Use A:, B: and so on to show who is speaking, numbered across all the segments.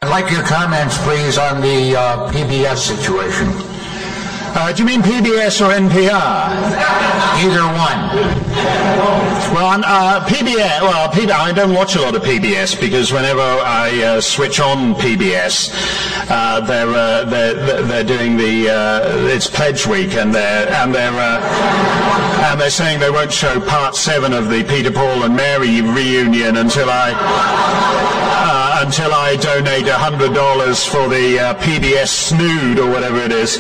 A: I'd like your comments, please, on the PBS situation.
B: Do you mean PBS or NPR?
A: Either one.
B: Well, PBS. Well, I don't watch a lot of PBS because whenever I switch on PBS, they're doing it's Pledge Week, and they're saying they won't show Part 7 of the Peter, Paul, and Mary reunion until I donate $100 for the PBS Snood or whatever it is.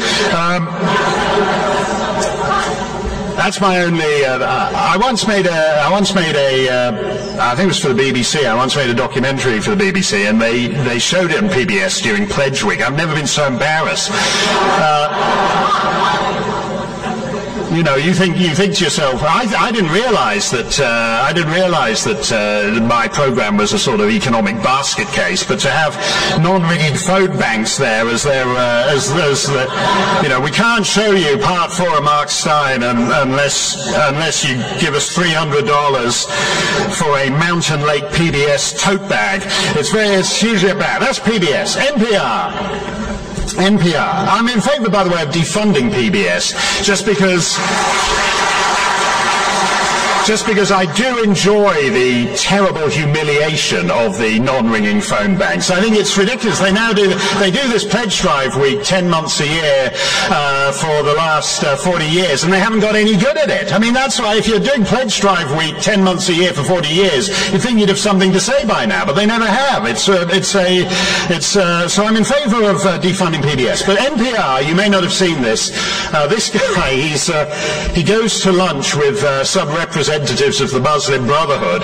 B: That's my only. I once made a. I think it was for the BBC. I once made a documentary for the BBC, and they showed it on PBS during Pledge Week. I've never been so embarrassed. You know, you think to yourself, I didn't realise that my program was a sort of economic basket case, but to have non-ringing phone banks there as we can't show you Part 4 of Mark Steyn unless you give us $300 for a Mountain Lake PBS tote bag. It's hugely bad. That's PBS. NPR. I'm in favour, by the way, of defunding PBS, just because I do enjoy the terrible humiliation of the non-ringing phone banks. I think it's ridiculous. They do this pledge drive week 10 months a year for the last 40 years, and they haven't got any good at it. I mean, that's why if you're doing pledge drive week 10 months a year for 40 years, you'd think you'd have something to say by now, but they never have. So I'm in favour of defunding PBS. But NPR, you may not have seen this. This guy, he goes to lunch with some representatives of the Muslim Brotherhood.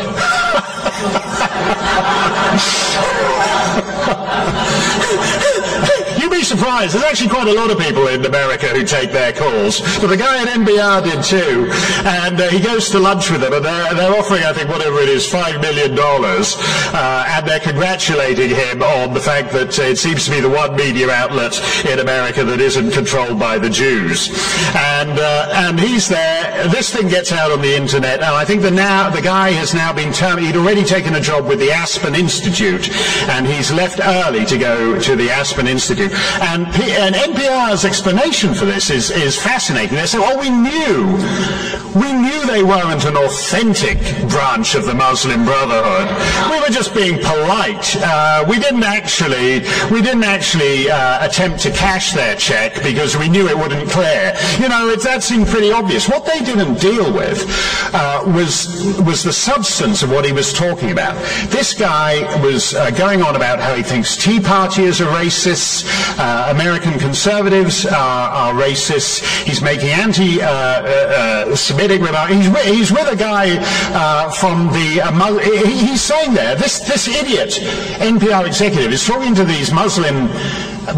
B: You'd be surprised. There's actually quite a lot of people in America who take their calls. But the guy at NPR did too. And he goes to lunch with them, and they're offering, I think, whatever it is, $5 million. And they're congratulating him on the fact that it seems to be the one media outlet in America that isn't controlled by the Jews. And he's there. This thing gets out on the internet, and I think the guy has now been terminated. He'd already taken a job with the Aspen Institute, and he's left early to go to the Aspen Institute. And NPR's explanation for this is fascinating. They say, "Oh, we knew they weren't an authentic branch of the Muslim Brotherhood. We were just being polite. We didn't actually attempt to cash their check because we knew it wouldn't clear." You know, that seemed pretty obvious. What they didn't deal with was the substance of what he was talking about. This guy was going on about how he thinks Tea Partiers are racists, American conservatives are racists. He's making anti-Semitic remarks. He's with a guy from the. He's saying there, this idiot NPR executive is talking to these Muslim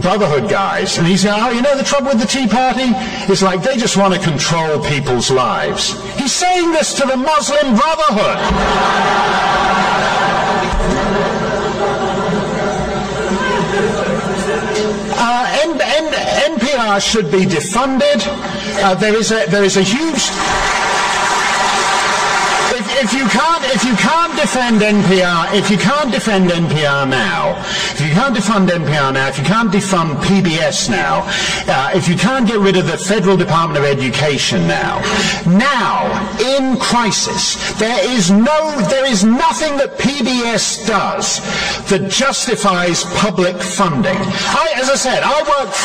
B: Brotherhood guys, and he's saying, "Oh, you know the trouble with the Tea Party is like they just want to control people's lives." He's saying this to the Muslim Brotherhood. NPR should be defunded. There is a huge. If you can't defend NPR, if you can't defend NPR now, if you can't defund NPR now, if you can't defund PBS now, if you can't get rid of the Federal Department of Education now, in crisis, there is nothing that PBS does that justifies public funding. As I said, I worked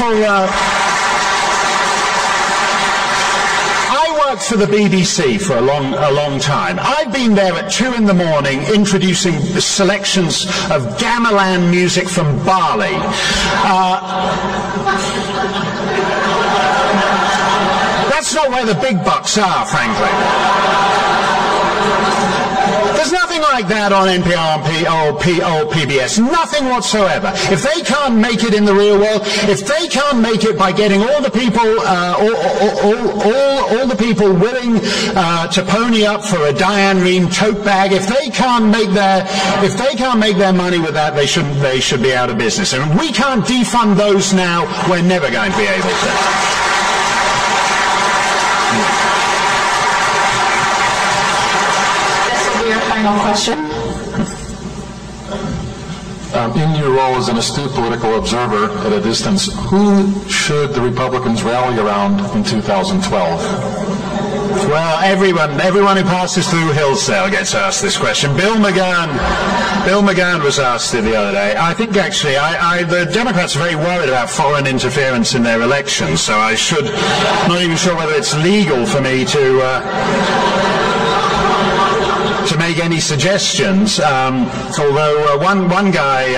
B: for the BBC for a long time. I've been there at 2 in the morning introducing selections of gamelan music from Bali. That's not where the big bucks are, frankly. There's nothing like that on NPR or PBS. Nothing whatsoever. If they can't make it in the real world, if they can't make it by getting all the people, all the people willing to pony up for a Diane Rehm tote bag, if they can't make their money with that, they should be out of business. And if we can't defund those now, we're never going to be able to.
C: Final question. in your role as an astute political observer at a distance, who should the Republicans rally around in 2012?
B: Well, everyone who passes through Hillsdale gets asked this question. Bill McGann was asked it the other day. I think actually, the Democrats are very worried about foreign interference in their elections, so I'm not even sure whether it's legal for me to make any suggestions, although one guy,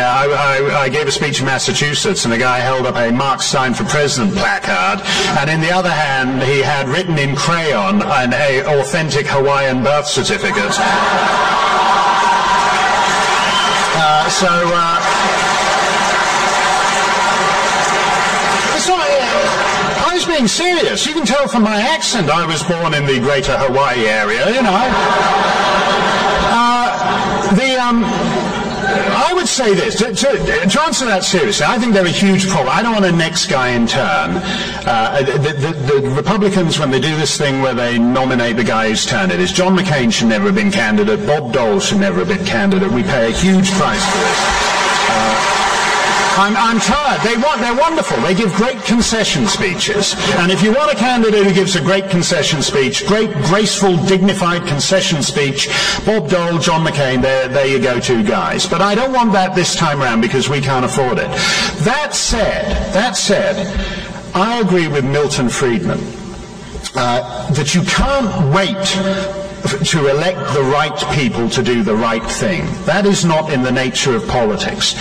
B: I gave a speech in Massachusetts, and a guy held up a Mark Steyn for President placard, and in the other hand he had written in crayon an authentic Hawaiian birth certificate. I was being serious. You can tell from my accent I was born in the greater Hawaii area, you know. I would say this, to answer that seriously, I think they're a huge problem. I don't want a next guy in turn. The Republicans, when they do this thing where they nominate the guy whose turn it is, John McCain should never have been candidate, Bob Dole should never have been candidate. We pay a huge price for this. I'm tired. They're wonderful. They give great concession speeches. And if you want a candidate who gives a great concession speech, great, graceful, dignified concession speech, Bob Dole, John McCain, there you go, two guys. But I don't want that this time around because we can't afford it. That said, I agree with Milton Friedman that you can't wait to elect the right people to do the right thing. That is not in the nature of politics.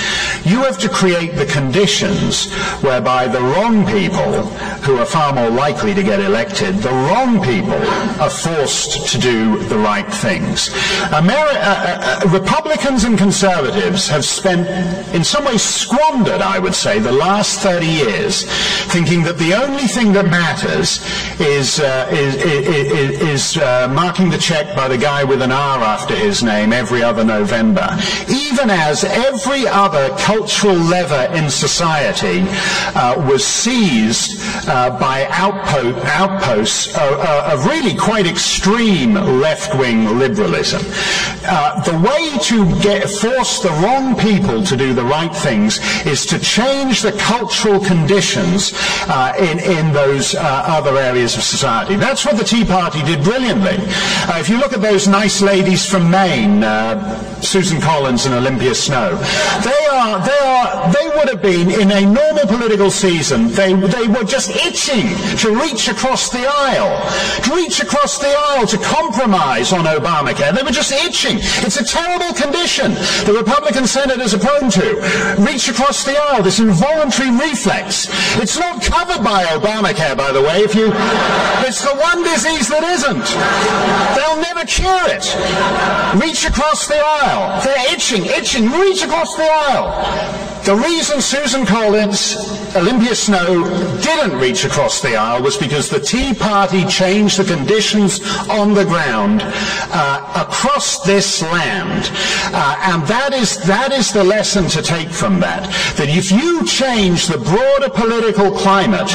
B: You have to create the conditions whereby the wrong people, who are far more likely to get elected, the wrong people are forced to do the right things. Republicans and conservatives have spent, in some ways squandered, I would say, the last 30 years thinking that the only thing that matters is marking the check by the guy with an R after his name every other November, even as every other cultural lever in society was seized by outposts of really quite extreme left-wing liberalism. The way to force the wrong people to do the right things is to change the cultural conditions in those other areas of society. That's what the Tea Party did brilliantly. If you look at those nice ladies from Maine, Susan Collins and Olympia Snow, they would have been, in a normal political season, they were just itching to reach across the aisle, to compromise on Obamacare. They were just itching. It's a terrible condition the Republican senators are prone to. Reach across the aisle, this involuntary reflex. It's not covered by Obamacare, by the way. It's the one disease that isn't. They'll never cure it. Reach across the aisle. They're itching, reach across the aisle. The reason Susan Collins, Olympia Snow didn't reach across the aisle was because the Tea Party changed the conditions on the ground across this land. And that is the lesson to take from that. That if you change the broader political climate,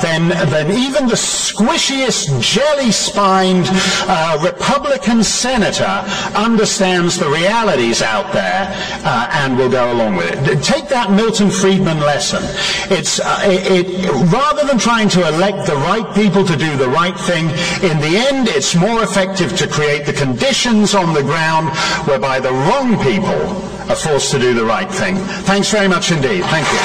B: then even the squishiest, jelly-spined Republican senator understands the realities out there and will go along with it. Take that Milton Friedman lesson. Rather than trying to elect the right people to do the right thing, in the end it's more effective to create the conditions on the ground whereby the wrong people are forced to do the right thing. Thanks very much indeed. Thank you.